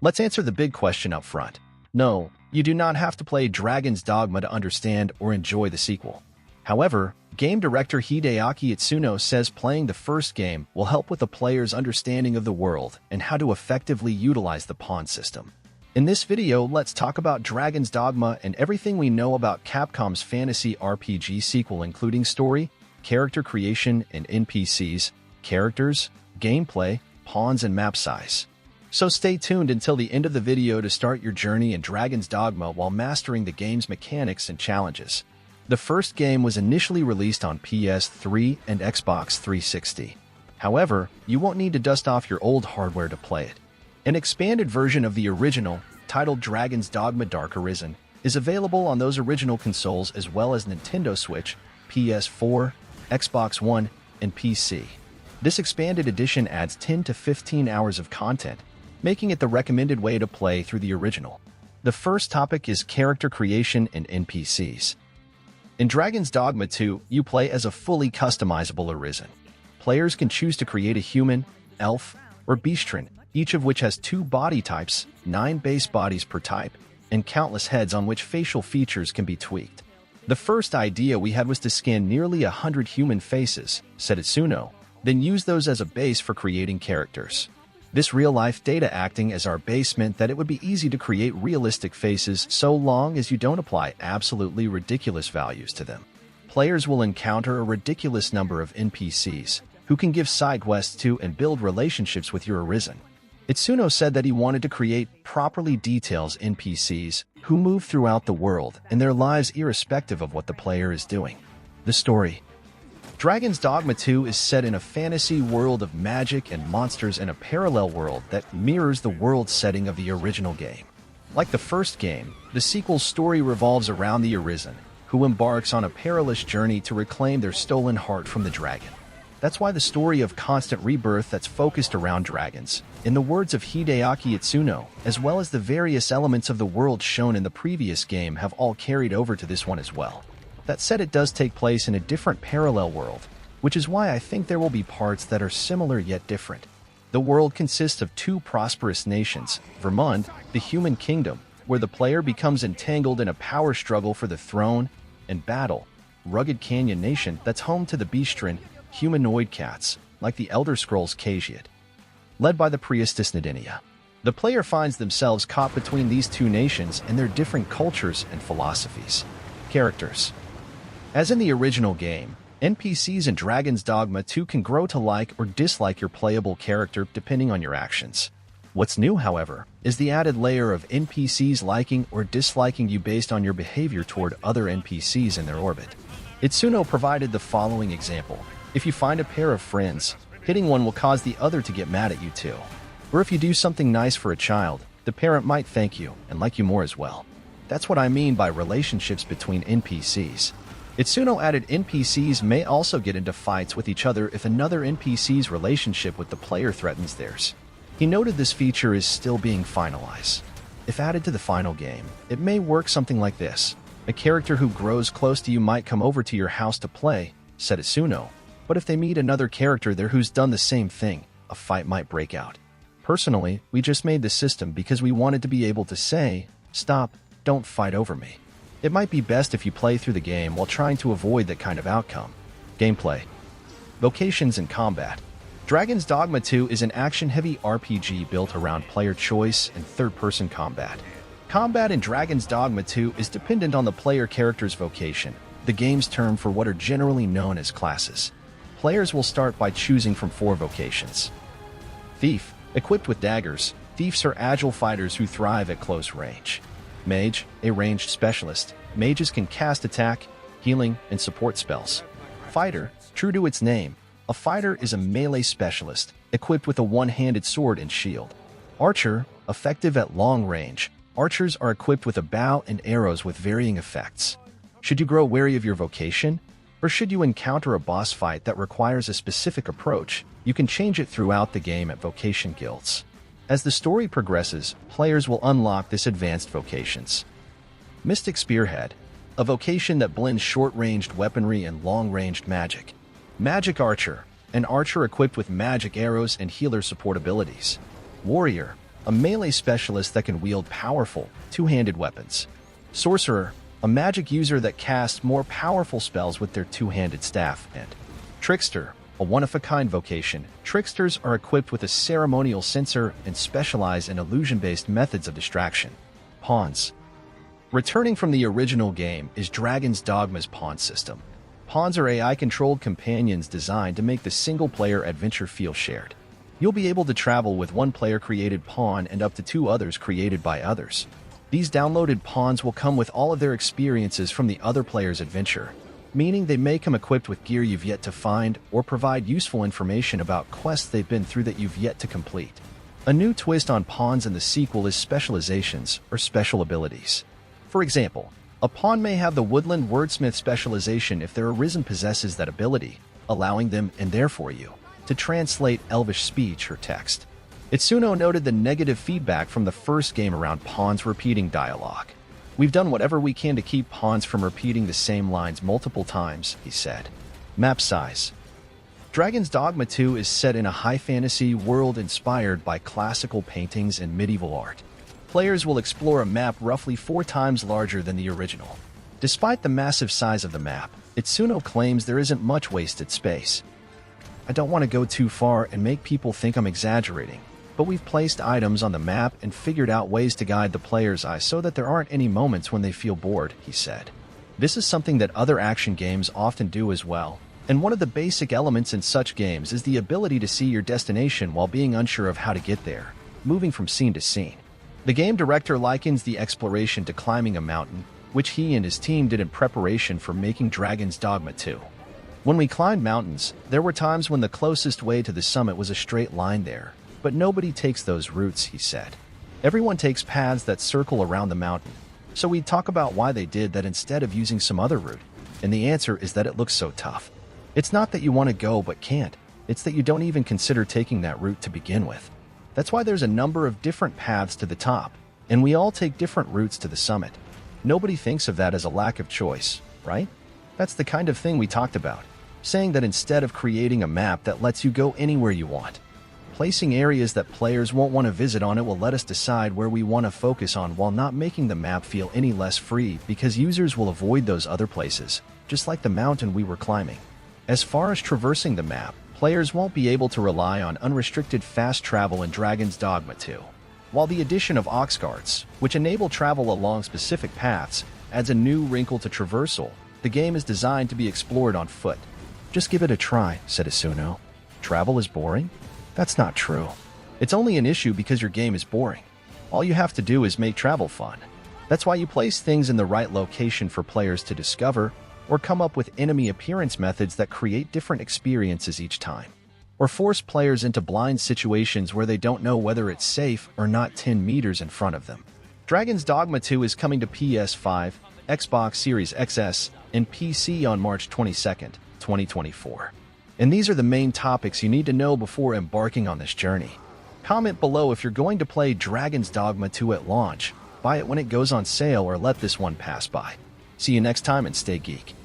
Let's answer the big question up front. No, you do not have to play Dragon's Dogma to understand or enjoy the sequel. However, game director Hideaki Itsuno says playing the first game will help with the player's understanding of the world and how to effectively utilize the pawn system. In this video, let's talk about Dragon's Dogma and everything we know about Capcom's fantasy RPG sequel, including story, character creation and NPCs, characters, gameplay, pawns, and map size. So stay tuned until the end of the video to start your journey in Dragon's Dogma while mastering the game's mechanics and challenges. The first game was initially released on PS3 and Xbox 360. However, you won't need to dust off your old hardware to play it. An expanded version of the original, titled Dragon's Dogma Dark Arisen, is available on those original consoles as well as Nintendo Switch, PS4, Xbox One, and PC. This expanded edition adds 10 to 15 hours of content, making it the recommended way to play through the original. The first topic is character creation and NPCs. In Dragon's Dogma 2, you play as a fully customizable Arisen. Players can choose to create a human, elf, or beastren, each of which has 2 body types, 9 base bodies per type, and countless heads on which facial features can be tweaked. The first idea we had was to scan nearly 100 human faces, said Itsuno, then use those as a base for creating characters. This real-life data acting as our base meant that it would be easy to create realistic faces so long as you don't apply absolutely ridiculous values to them. Players will encounter a ridiculous number of NPCs, who can give side quests to and build relationships with your Arisen. Itsuno said that he wanted to create properly detailed NPCs who move throughout the world and their lives irrespective of what the player is doing. The story. Dragon's Dogma 2 is set in a fantasy world of magic and monsters in a parallel world that mirrors the world setting of the original game. Like the first game, the sequel's story revolves around the Arisen, who embarks on a perilous journey to reclaim their stolen heart from the dragon. That's why the story of constant rebirth that's focused around dragons, in the words of Hideaki Itsuno, as well as the various elements of the world shown in the previous game have all carried over to this one as well. That said, it does take place in a different parallel world, which is why I think there will be parts that are similar yet different. The world consists of 2 prosperous nations, Vermund, the human kingdom, where the player becomes entangled in a power struggle for the throne, and Battle, rugged canyon nation that's home to the beastren, humanoid cats, like the Elder Scrolls Cagiad. Led by the priestess Nadinia. The player finds themselves caught between these 2 nations and their different cultures and philosophies. Characters. As in the original game, NPCs in Dragon's Dogma 2 can grow to like or dislike your playable character depending on your actions. What's new, however, is the added layer of NPCs liking or disliking you based on your behavior toward other NPCs in their orbit. Itsuno provided the following example. If you find a pair of friends, hitting one will cause the other to get mad at you too. Or if you do something nice for a child, the parent might thank you and like you more as well. That's what I mean by relationships between NPCs. Itsuno added NPCs may also get into fights with each other if another NPC's relationship with the player threatens theirs. He noted this feature is still being finalized. If added to the final game, it may work something like this. A character who grows close to you might come over to your house to play, said Itsuno. But if they meet another character there who's done the same thing, a fight might break out. Personally, we just made this system because we wanted to be able to say, "Stop, don't fight over me." It might be best if you play through the game while trying to avoid that kind of outcome. Gameplay. Vocations and combat. Dragon's Dogma 2 is an action-heavy RPG built around player choice and third-person combat. Combat in Dragon's Dogma 2 is dependent on the player character's vocation, the game's term for what are generally known as classes. Players will start by choosing from 4 vocations. Thief. Equipped with daggers, thieves are agile fighters who thrive at close range. Mage. A ranged specialist. Mages can cast attack, healing, and support spells. Fighter. True to its name, a fighter is a melee specialist, equipped with a one-handed sword and shield. Archer. Effective at long range, archers are equipped with a bow and arrows with varying effects. Should you grow wary of your vocation? Or should you encounter a boss fight that requires a specific approach, you can change it throughout the game at vocation guilds. As the story progresses, players will unlock this advanced vocations. Mystic Spearhead, a vocation that blends short-ranged weaponry and long-ranged magic. Magic Archer, an archer equipped with magic arrows and healer support abilities. Warrior, a melee specialist that can wield powerful, two-handed weapons. Sorcerer, a magic user that casts more powerful spells with their two-handed staff. And Trickster, a one-of-a-kind vocation. Tricksters are equipped with a ceremonial censer and specialize in illusion-based methods of distraction. Pawns. Returning from the original game is Dragon's Dogma's pawn system. Pawns are AI-controlled companions designed to make the single-player adventure feel shared. You'll be able to travel with one player-created pawn and up to 2 others created by others. These downloaded pawns will come with all of their experiences from the other player's adventure, meaning they may come equipped with gear you've yet to find or provide useful information about quests they've been through that you've yet to complete. A new twist on pawns in the sequel is specializations, or special abilities. For example, a pawn may have the Woodland Wordsmith specialization if their Arisen possesses that ability, allowing them, and therefore you, to translate Elvish speech or text. Itsuno noted the negative feedback from the first game around pawns repeating dialogue. "We've done whatever we can to keep pawns from repeating the same lines multiple times," he said. Map size. Dragon's Dogma 2 is set in a high fantasy world inspired by classical paintings and medieval art. Players will explore a map roughly 4 times larger than the original. Despite the massive size of the map, Itsuno claims there isn't much wasted space. "I don't want to go too far and make people think I'm exaggerating, but we've placed items on the map and figured out ways to guide the player's eye so that there aren't any moments when they feel bored," he said. This is something that other action games often do as well, and one of the basic elements in such games is the ability to see your destination while being unsure of how to get there, moving from scene to scene. The game director likens the exploration to climbing a mountain, which he and his team did in preparation for making Dragon's Dogma 2. "When we climbed mountains, there were times when the closest way to the summit was a straight line there, but nobody takes those routes," he said. "Everyone takes paths that circle around the mountain, so we talk about why they did that instead of using some other route, and the answer is that it looks so tough. It's not that you want to go but can't, it's that you don't even consider taking that route to begin with. That's why there's a number of different paths to the top, and we all take different routes to the summit. Nobody thinks of that as a lack of choice, right? That's the kind of thing we talked about, saying that instead of creating a map that lets you go anywhere you want, placing areas that players won't want to visit on it will let us decide where we want to focus on while not making the map feel any less free because users will avoid those other places, just like the mountain we were climbing. As far as traversing the map, players won't be able to rely on unrestricted fast travel in Dragon's Dogma 2. While the addition of ox carts, which enable travel along specific paths, adds a new wrinkle to traversal, the game is designed to be explored on foot. "Just give it a try," said Isuno. "Travel is boring?" That's not true. It's only an issue because your game is boring. All you have to do is make travel fun. That's why you place things in the right location for players to discover, or come up with enemy appearance methods that create different experiences each time, or force players into blind situations where they don't know whether it's safe or not 10 meters in front of them. Dragon's Dogma 2 is coming to PS5, Xbox Series XS, and PC on March 22nd, 2024. And these are the main topics you need to know before embarking on this journey. Comment below if you're going to play Dragon's Dogma 2 at launch, buy it when it goes on sale, or let this one pass by. See you next time and stay geek.